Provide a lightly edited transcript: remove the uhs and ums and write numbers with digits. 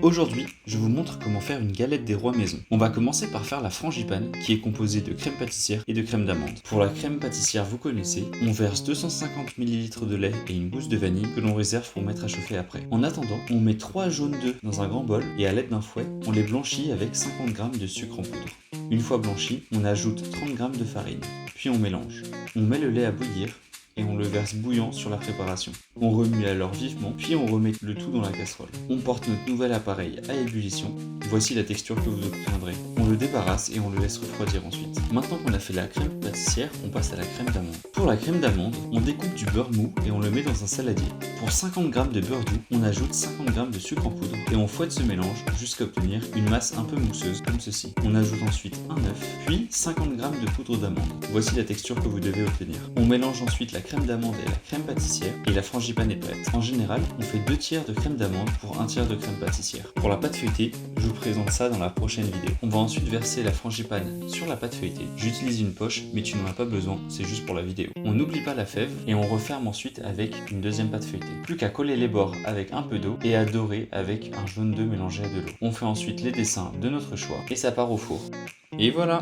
Aujourd'hui, je vous montre comment faire une galette des rois maison. On va commencer par faire la frangipane qui est composée de crème pâtissière et de crème d'amande. Pour la crème pâtissière, vous connaissez, on verse 250 ml de lait et une gousse de vanille que l'on réserve pour mettre à chauffer après. En attendant, on met 3 jaunes d'œufs dans un grand bol et à l'aide d'un fouet, on les blanchit avec 50 g de sucre en poudre. Une fois blanchi, on ajoute 30 g de farine, puis on mélange. On met le lait à bouillir et on le verse bouillant sur la préparation. On remue alors vivement, puis on remet le tout dans la casserole. On porte notre nouvel appareil à ébullition. Voici la texture que vous obtiendrez. On le débarrasse et on le laisse refroidir ensuite. Maintenant qu'on a fait la crème pâtissière, on passe à la crème d'amande. Pour la crème d'amande, on découpe du beurre mou et on le met dans un saladier. Pour 50 g de beurre doux, on ajoute 50 g de sucre en poudre et on fouette ce mélange jusqu'à obtenir une masse un peu mousseuse comme ceci. On ajoute ensuite un œuf, puis 50 g de poudre d'amande. Voici la texture que vous devez obtenir. On mélange ensuite la crème d'amande et la crème pâtissière et la frangipane est prête. En général, on fait 2 tiers de crème d'amande pour 1 tiers de crème pâtissière. Pour la pâte feuilletée, je vous présente ça dans la prochaine vidéo. On va ensuite verser la frangipane sur la pâte feuilletée. J'utilise une poche, mais tu n'en as pas besoin, c'est juste pour la vidéo. On n'oublie pas la fève et on referme ensuite avec une deuxième pâte feuilletée. Plus qu'à coller les bords avec un peu d'eau et à dorer avec un jaune d'œuf mélangé à de l'eau. On fait ensuite les dessins de notre choix et ça part au four. Et voilà!